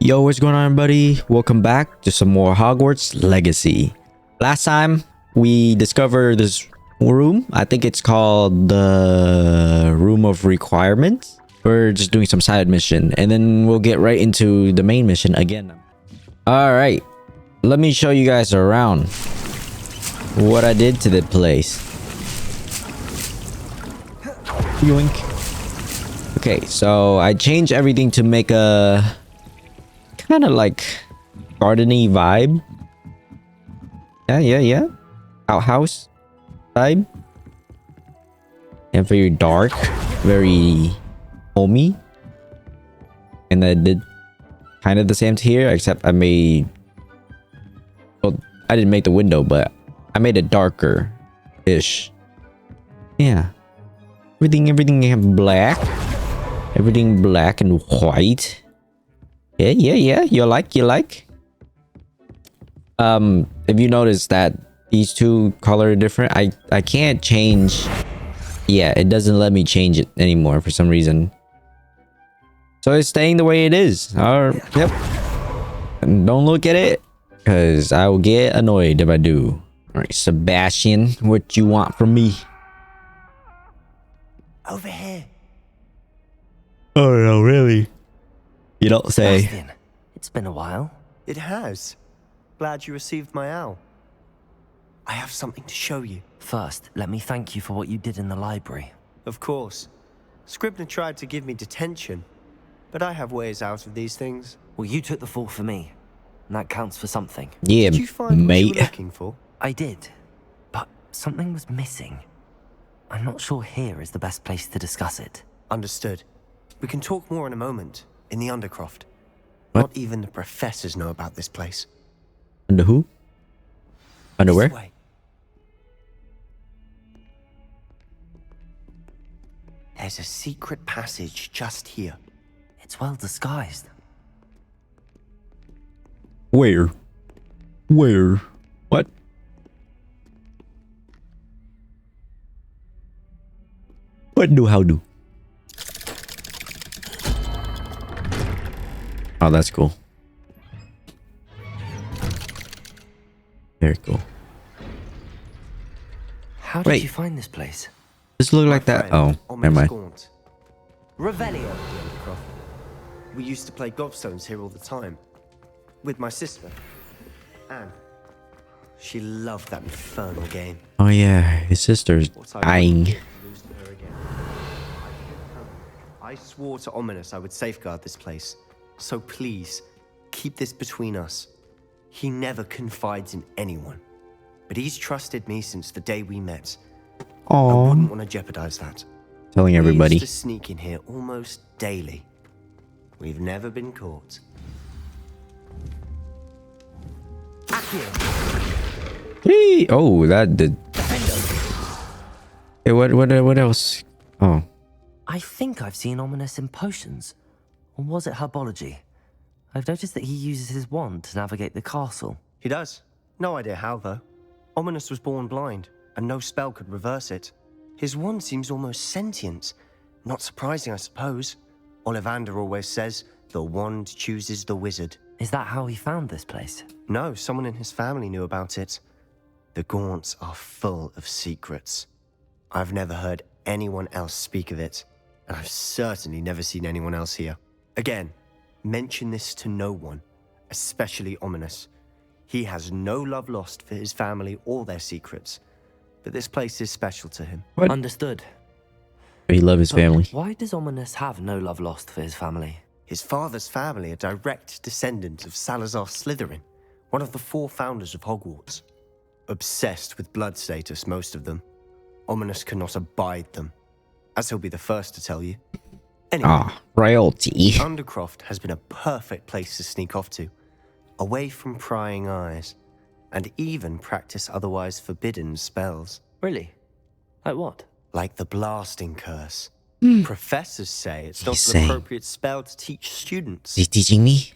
Yo, what's going on, everybody? Welcome back to some more Hogwarts Legacy. Last time we discovered this room. I think it's called the Room of Requirements. We're just doing some side mission and then we'll get right into the main mission again. All right, let me show you guys around what I did to the place. Yoink. Okay, so I changed everything to make a kind of like gardeny vibe. Yeah. Outhouse vibe. And very dark, very homey. And I did kind of the same here, except I made... Well, I didn't make the window, but I made it darker-ish. Yeah. Everything black. Everything black and white. Yeah. You like? If you notice that these two color are different, I can't change. Yeah, it doesn't let me change it anymore for some reason. So it's staying the way it is. Yep. And don't look at it, because I will get annoyed if I do. Alright, Sebastian, what you want from me? Over here. Oh no, really? You don't say. Sebastian, it's been a while. It has. Glad you received my owl. I have something to show you. First, let me thank you for what you did in the library. Of course. Scribner tried to give me detention, but I have ways out of these things. Well, you took the fall for me, and that counts for something. Yeah, did you find mate. what you were looking for? I did, but something was missing. I'm not sure here is the best place to discuss it. Understood. We can talk more in a moment, in the Undercroft. What? Not even the professors know about this place. Under who? Under where? This way. There's a secret passage just here. It's well disguised. Where? What? How do? Oh, that's cool. Very cool. How Wait. did you find this place? Does it look like that? Oh, never mind. Revelio. We used to play gobstones here all the time. With my sister, Anne. She loved that infernal game. Oh yeah, his sister's dying. I swore to Ominous I would safeguard this place. So please, keep this between us. He never confides in anyone. But he's trusted me since the day we met. I wouldn't want to jeopardize that. Telling everybody. We used to sneak in here almost daily. We've never been caught. Hey, oh, that did. Hey, what else? Oh, I think I've seen Ominous in potions. Or was it herbology? I've noticed that he uses his wand to navigate the castle. He does. No idea how, though. Ominous was born blind, and no spell could reverse it. His wand seems almost sentient. Not surprising, I suppose. Ollivander always says, the wand chooses the wizard. Is that how he found this place? No, someone in his family knew about it. The Gaunts are full of secrets. I've never heard anyone else speak of it, and I've certainly never seen anyone else here. Again, mention this to no one, especially Ominous. He has no love lost for his family or their secrets, but this place is special to him. what? Understood. He loves his But family. why does Ominous have no love lost for his family? His father's family are direct descendants of Salazar Slytherin, one of the 4 founders of Hogwarts. Obsessed with blood status, most of them. Ominous cannot abide them, as he'll be the first to tell you. Anyway, Royalty. Undercroft has been a perfect place to sneak off to, away from prying eyes, and even practice otherwise forbidden spells. Really? Like what? Like the blasting curse. Professors say it's not Say. an appropriate spell to teach students. Is he teaching me?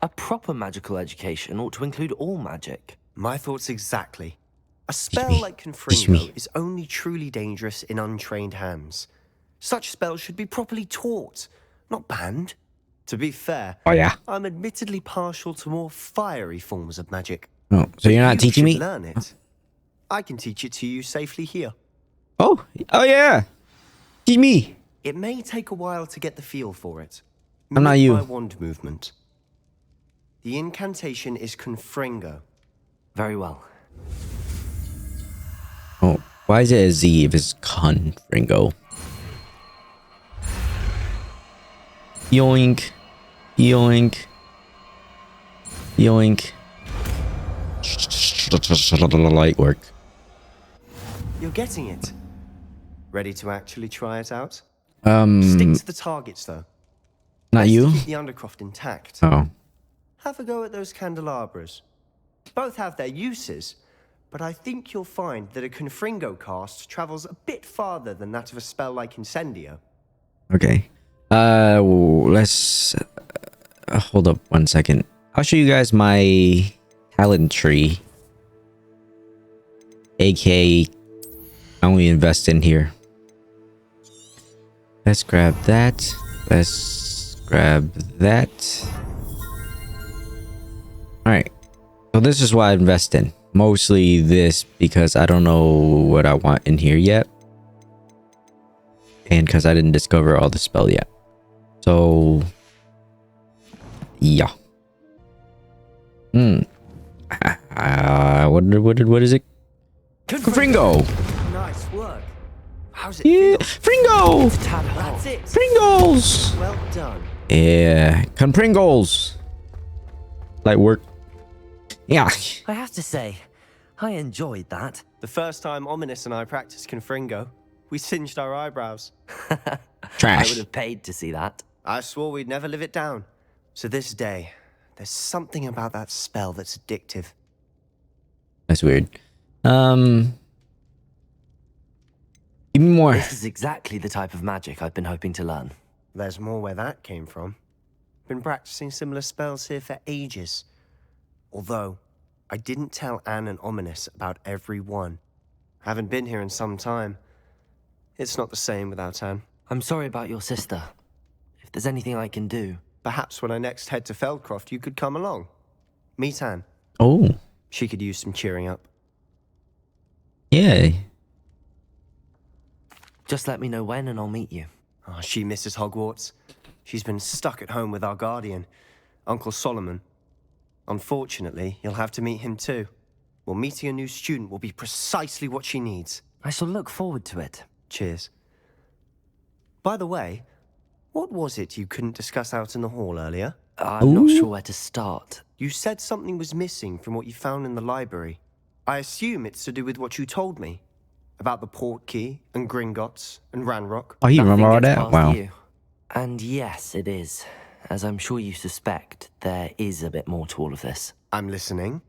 A proper magical education ought to include all magic. My thoughts exactly. A spell me. like Teach Confringo me. is only truly dangerous in untrained hands. Such spells should be properly taught, not banned. To be fair, Oh yeah. I'm admittedly partial to more fiery forms of magic. Oh, so you're not You teaching should me? learn it. I can teach it to you safely here. Oh, oh yeah. Teach me. It may take a while to get the feel for it. I'm not Mimic you. my wand movement. The incantation is Confringo. Very well. Oh, why is it a Z if it's Confringo? Yoink. Yoink. Yoink. Light work. You're getting it. Ready to actually try it out? Stick to the targets, though. Not Best to you? keep the undercroft intact. Oh. Have a go at those candelabras. Both have their uses, but I think you'll find that a Confringo cast travels a bit farther than that of a spell like Incendio. Okay. Let's hold up 1 second. I'll show you guys my talent tree. AK I only invest in here. Let's grab that. Let's grab that. Alright. So this is what I invest in. Mostly this because I don't know what I want in here yet. And because I didn't discover all the spell yet. So yeah. What is it? Fringo. Nice work. How's it Yeah, feel? Fringo. That's it. Pringles. Well done. Yeah, Pringles. Light work. Yeah. I have to say, I enjoyed that. The first time Ominous and I practiced Confringo, we singed our eyebrows. I Trash. would have paid to see that. I swore we'd never live it down. So this day, there's something about that spell that's addictive. That's weird. Give me more. This is exactly the type of magic I've been hoping to learn. There's more where that came from. Been practicing similar spells here for ages. Although, I didn't tell Anne and Ominous about every one. Haven't been here in some time. It's not the same without Anne. I'm sorry about your sister. If there's anything I can do... Perhaps when I next head to Feldcroft, you could come along. Meet Anne. Oh, She could use some cheering up. yeah. Just let me know when and I'll meet you. Oh, she misses Hogwarts. She's been stuck at home with our guardian, Uncle Solomon. Unfortunately, you'll have to meet him too. Well, meeting a new student will be precisely what she needs. I shall look forward to it. Cheers. By the way, what was it you couldn't discuss out in the hall earlier? I'm not Ooh. sure where to start. You said something was missing from what you found in the library. I assume it's to do with what you told me. About the port key, and Gringotts, and Ranrock. Oh, you remember all Nothing gets that? past Wow. you. And yes, it is. As I'm sure you suspect, there is a bit more to all of this. I'm listening.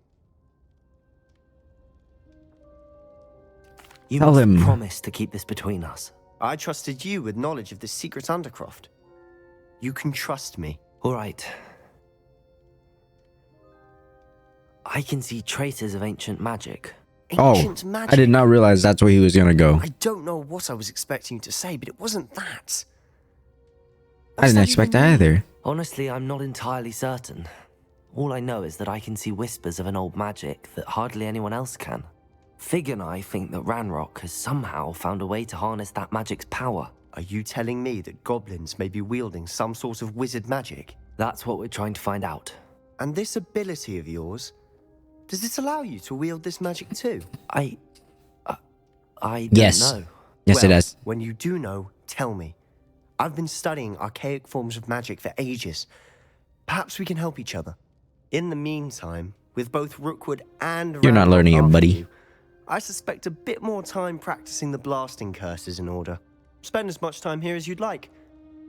You Tell must him. promise to keep this between us. I trusted you with knowledge of the secret Undercroft. You can trust me. All right. I can see traces of ancient magic. Ancient Oh, magic. I did not realize that's where he was gonna go. I don't know what I was expecting you to say, but it wasn't that. I didn't expect that either. Honestly, I'm not entirely certain. All I know is that I can see whispers of an old magic that hardly anyone else can. Fig and I think that Ranrock has somehow found a way to harness that magic's power. Are you telling me that goblins may be wielding some sort of wizard magic? That's what we're trying to find out. And this ability of yours, does it allow you to wield this magic too? I don't Yes. know. Yes, it Well, does. When you do know, tell me. I've been studying archaic forms of magic for ages. Perhaps we can help each other. In the meantime, with both Rookwood and You're not Ranrock learning it, after buddy. you, I suspect a bit more time practicing the blasting curses in order. Spend as much time here as you'd like.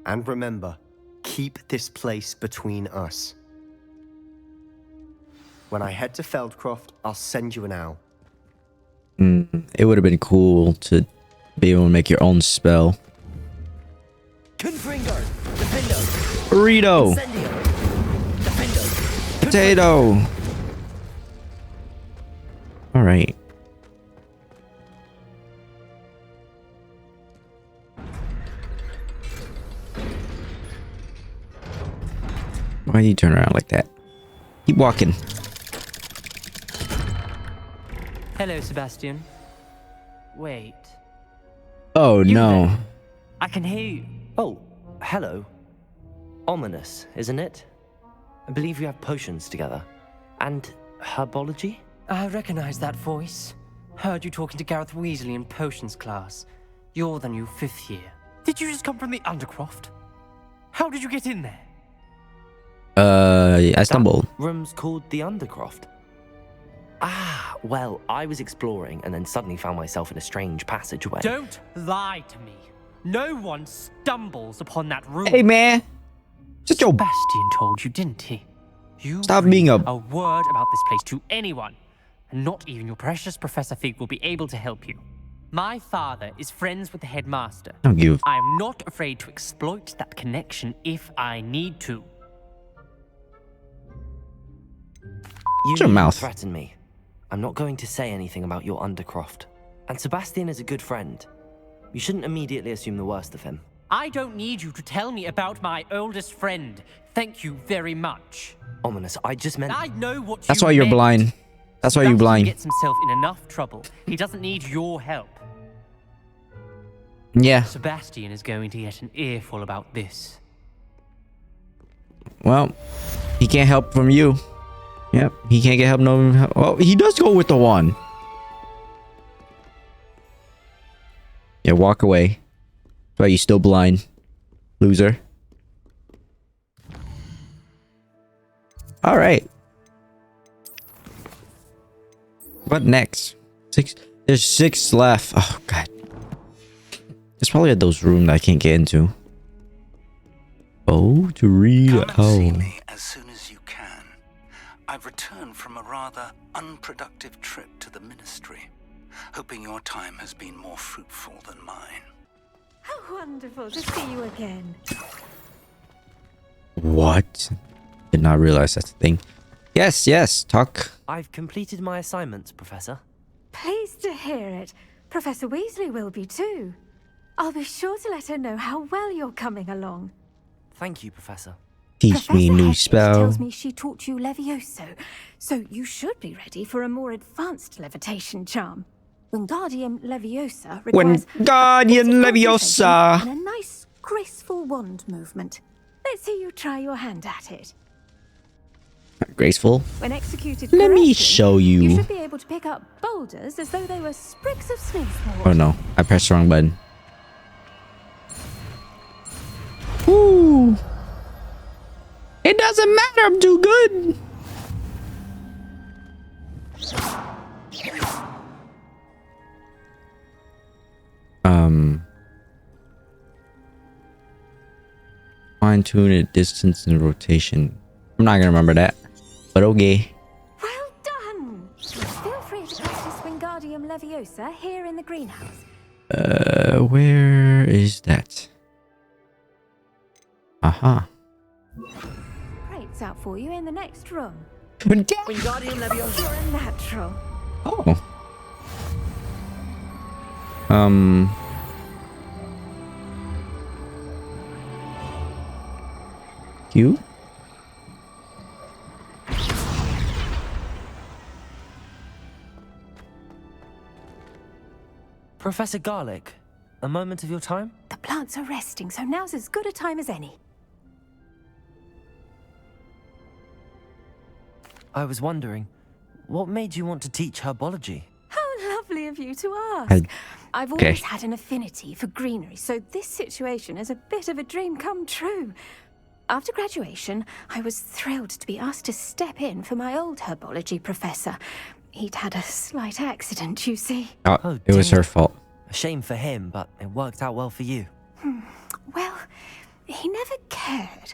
And remember, keep this place between us. When I head to Feldcroft, I'll send you an owl. It would have been cool to be able to make your own spell. Confringo! Defendo! Burrito! Incendio! Defendo! Potato! Alright. Why do you turn around like that? Keep walking. Hello, Sebastian. Wait. Oh You no. there. I can hear you. Oh, hello. Ominous, isn't it? I believe you have potions together. And herbology? I recognize that voice. Heard you talking to Gareth Weasley in potions class. You're the new 5th year. Did you just come from the Undercroft? How did you get in there? I stumbled. That room's called the Undercroft. Ah, well, I was exploring and then suddenly found myself in a strange passageway. Don't lie to me. No one stumbles upon that room. Hey man. Just your Sebastian told you, didn't he? You Stop breathe being a word about this place to anyone, and not even your precious Professor Fig will be able to help you. My father is friends with the headmaster. don't give. I am not afraid to exploit that connection if I need to. You Shut your needn't mouth. threaten me. I'm not going to say anything about your Undercroft. And Sebastian is a good friend. You shouldn't immediately assume the worst of him. I don't need you to tell me about my oldest friend. Thank you very much. Ominous, I just meant... I know what That's you why you're meant. blind. That's why you're Sebastian blind. gets himself in enough trouble. He doesn't need your help. Yeah. Sebastian is going to get an earful about this. Well, he can't help from you. Yep. He can't get help. No. Oh, he does go with the one. Yeah. Walk away. That's why you still blind, loser. All right. What next? 6. There's 6 left. Oh god. There's probably those rooms that I can't get into. Oh, to read. Come and see Oh. me as soon as you can. I've returned from a rather unproductive trip to the Ministry, hoping your time has been more fruitful than mine. How wonderful to see you again. What? Did not realize that's a thing. Yes, yes. Talk. I've completed my assignments, Professor. Pleased to hear it. Professor Weasley will be too. I'll be sure to let her know how well you're coming along. Thank you, Professor. Teach me a new Hedges spell. tells me she taught you Levioso, so you should be ready for a more advanced levitation charm. Wingardium Leviosa requires Wingardium a bit of Leviosa. concentration and a nice, graceful wand movement. Let's see you try your hand at it. Graceful. When executed Let me correctly, show you you. should be able to pick up boulders as though they were sprigs of snake Oh no, I pressed the wrong button. Woo! It doesn't matter, I'm too good. Fine tune it, distance and rotation. I'm not gonna remember that, but okay. Well done! Feel free to practice Wingardium Leviosa here in the greenhouse. Where is that? Aha. Crates out for you in the next room. Wingardium Leviosa. You're a natural. Oh. You? Professor Garlick, a moment of your time? The plants are resting, so now's as good a time as any. I was wondering, what made you want to teach herbology? How lovely of you to ask. I've okay. always had an affinity for greenery, so this situation is a bit of a dream come true. After graduation, I was thrilled to be asked to step in for my old herbology professor. He'd had a slight accident, you see. Oh, it was dear. her fault. A shame for him, but it worked out well for you. Well, he never cared,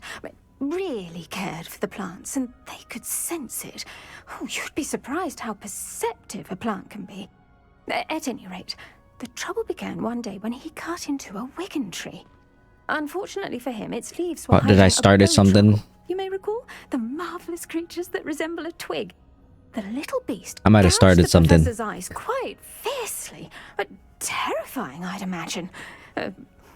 really cared for the plants, and they could sense it. Oh, you'd be surprised how perceptive a plant can be. At any rate, the trouble began one day when he cut into a Wigan tree. Unfortunately for him, its leaves were What, did I hiding a started bow something? truckle. You may recall the marvelous creatures that resemble a twig. The little beast I might have gouged started the something. professor's eyes quite fiercely, but terrifying, I'd imagine.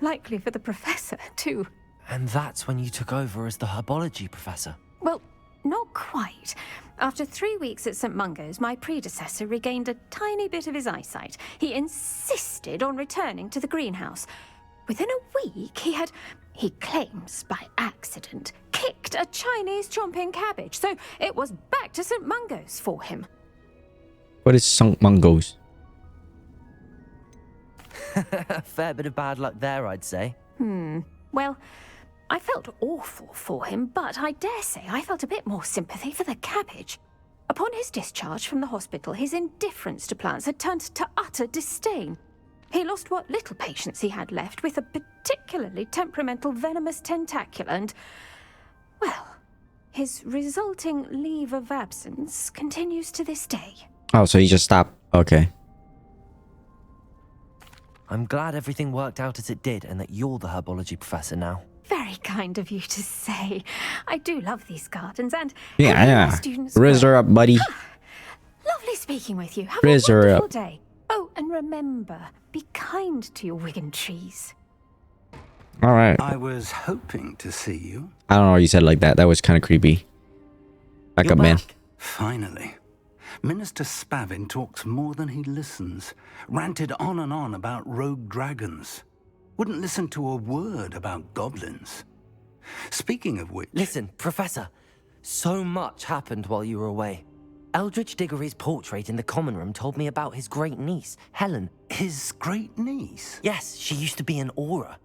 Likely for the professor, too. And that's when you took over as the herbology professor. Well, not quite. After 3 weeks at St. Mungo's, my predecessor regained a tiny bit of his eyesight. He insisted on returning to the greenhouse. Within a week, he claims by accident, kicked a Chinese chomping cabbage. So it was back to St. Mungo's for him. What is St. Mungo's? A fair bit of bad luck there, I'd say. Well, I felt awful for him, but I dare say I felt a bit more sympathy for the cabbage. Upon his discharge from the hospital, his indifference to plants had turned to utter disdain. He lost what little patience he had left with a particularly temperamental venomous tentacula and, well, his resulting leave of absence continues to this day. Oh, so he just stopped. Okay. I'm glad everything worked out as it did and that you're the herbology professor now. Very kind of you to say. I do love these gardens and Yeah, helping yeah. my students Riz her grow. up, buddy. Lovely speaking with you. Have Riz a her wonderful up. day. Oh, and remember, be kind to your Wigan trees. All right. I was hoping to see you. I don't know why you said it like that. That was kind of creepy. Back You're up, man. back. Finally. Minister Spavin talks more than he listens. Ranted on and on about rogue dragons. Wouldn't listen to a word about goblins. Speaking of which... Listen, Professor, so much happened while you were away. Eldridge Diggory's portrait in the common room told me about his great niece, Helen. His great niece? Yes, she used to be an Aura.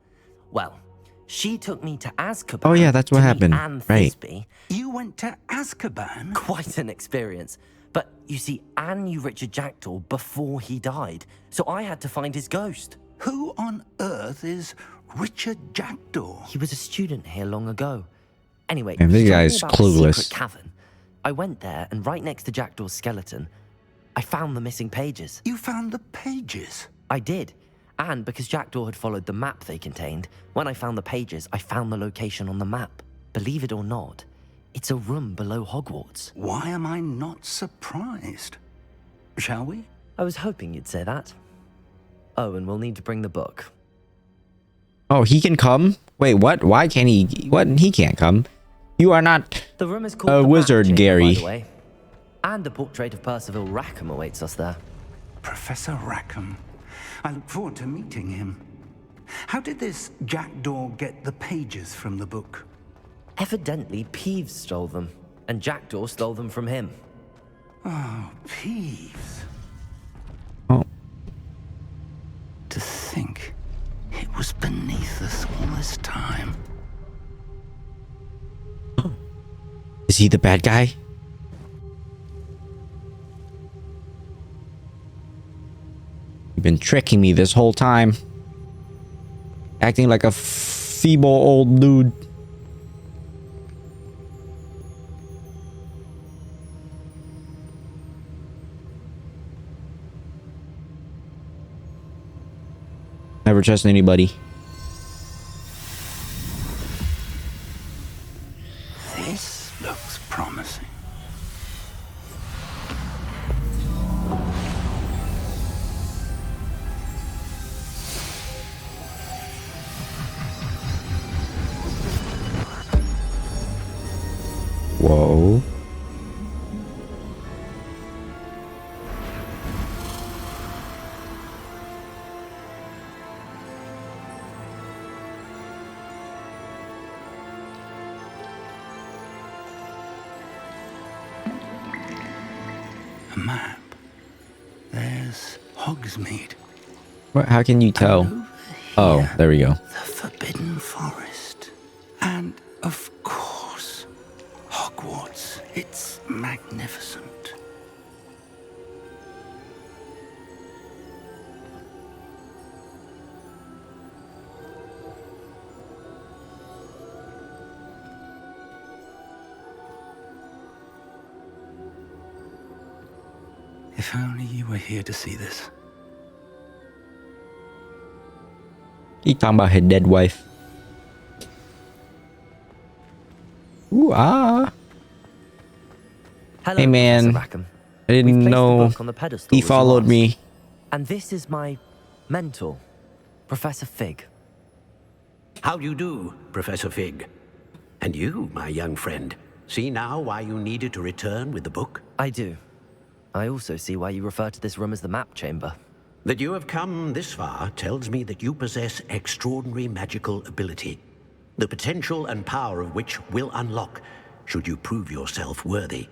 Well, she took me to Azkaban. Oh, yeah, that's what to meet happened. Anne Right. Thisbe. You went to Azkaban? Quite an experience. But you see, Anne knew Richard Jackdaw before he died, so I had to find his ghost. Who on earth is Richard Jackdaw? He was a student here long ago. Anyway, Man, this he told me guy's about the clueless. secret cavern. I went there, and right next to Jackdaw's skeleton, I found the missing pages. You found the pages? I did. And because Jackdaw had followed the map they contained, when I found the pages, I found the location on the map. Believe it or not, it's a room below Hogwarts. Why am I not surprised? Shall we? I was hoping you'd say that. Oh, and we'll need to bring the book. Oh, he can come? Wait, what? Why can't he? What? He can't come. You are not The room is called a the wizard, Map Chamber, Gary. by the way. And a portrait of Percival Rackham awaits us there. Professor Rackham. I look forward to meeting him. How did this Jackdaw get the pages from the book? Evidently, Peeves stole them, and Jackdaw stole them from him. Oh, Peeves. Oh, To think it was beneath us all this time. is he the bad guy? You've been tricking me this whole time. Acting like a feeble old dude. Never trust anybody. This looks promising. Whoa. A map. There's Hogsmeade. What? How can you tell? Over Oh, here, there we go. the Forbidden Forest. And, of course, Hogwarts. It's magnificent. If only you were here to see this. He talking about his dead wife. Ooh, ah. Hello, Hey, man. Professor Rackham. I We've didn't placed the know book on the pedestal he as you followed asked. me. And this is my mentor, Professor Fig. How do you do, Professor Fig? And you, my young friend, See now why you needed to return with the book? I do. I also see why you refer to this room as the map chamber. That you have come this far tells me that you possess extraordinary magical ability, the potential and power of which will unlock should you prove yourself worthy.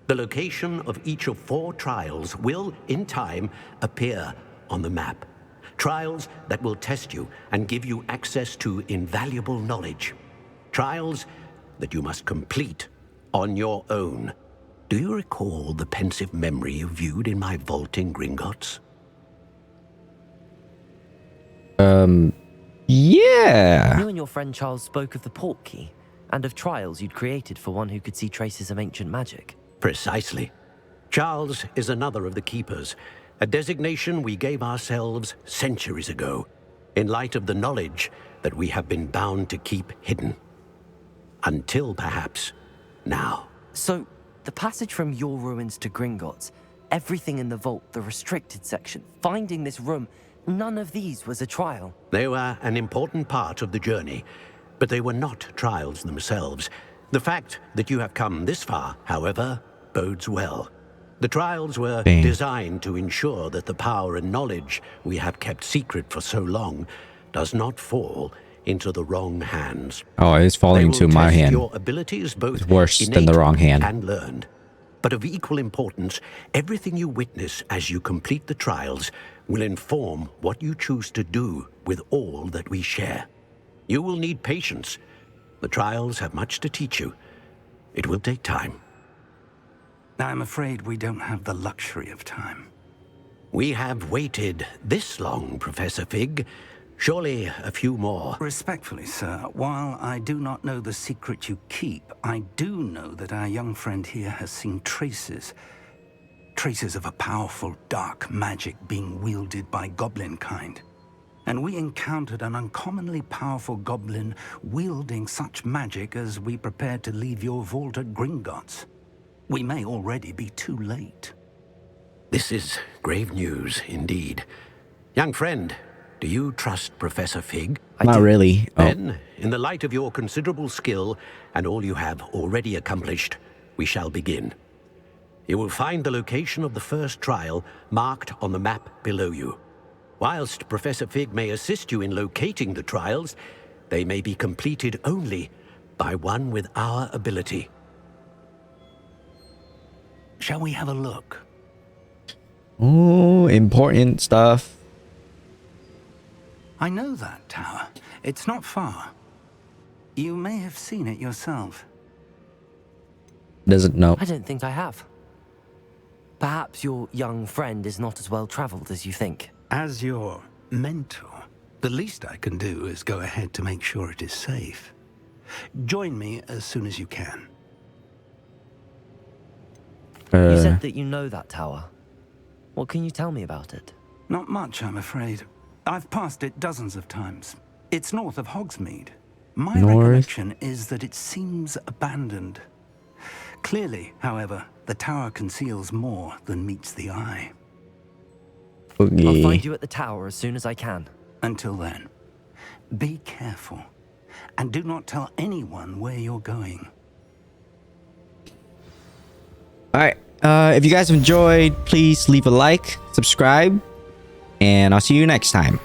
The location of each of 4 trials will, in time, appear on the map. Trials that will test you and give you access to invaluable knowledge. Trials that you must complete on your own. Do you recall the pensive memory you viewed in my vault in Gringotts? Yeah. You and your friend Charles spoke of the port key, and of trials you'd created for one who could see traces of ancient magic. Precisely. Charles is another of the Keepers, a designation we gave ourselves centuries ago, in light of the knowledge that we have been bound to keep hidden. Until perhaps now. So, the passage from your ruins to Gringotts, everything in the vault, the restricted section, finding this room, none of these was a trial. They were an important part of the journey, but they were not trials themselves. The fact that you have come this far, however, bodes well. The trials were designed to ensure that the power and knowledge we have kept secret for so long does not fall into the wrong hands. Oh, it's falling into my hand. Your abilities, both it's worse than the wrong hand. And learned. But of equal importance, everything you witness as you complete the trials will inform what you choose to do with all that we share. You will need patience. The trials have much to teach you. It will take time. I'm afraid we don't have the luxury of time. We have waited this long, Professor Fig. Surely a few more. Respectfully, sir, while I do not know the secret you keep, I do know that our young friend here has seen traces of a powerful dark magic being wielded by goblin kind. And we encountered an uncommonly powerful goblin wielding such magic as we prepared to leave your vault at Gringotts. We may already be too late. This is grave news indeed. Young friend, do you trust Professor Fig? Not really. Then, in the light of your considerable skill and all you have already accomplished, we shall begin. You will find the location of the first trial marked on the map below you. Whilst Professor Fig may assist you in locating the trials, they may be completed only by one with our ability. Shall we have a look? Oh, important stuff. I know that tower. It's not far. You may have seen it yourself. Doesn't know. I don't think I have. Perhaps your young friend is not as well traveled as you think. As your mentor, the least I can do is go ahead to make sure it is safe. Join me as soon as you can. You said that you know that tower. What can you tell me about it? Not much, I'm afraid. I've passed it dozens of times. It's north of Hogsmeade. My recollection is that it seems abandoned. Clearly, however, the tower conceals more than meets the eye. Okay. I'll find you at the tower as soon as I can. Until then, be careful. And do not tell anyone where you're going. Alright. If you guys enjoyed, please leave a like, subscribe, and I'll see you next time.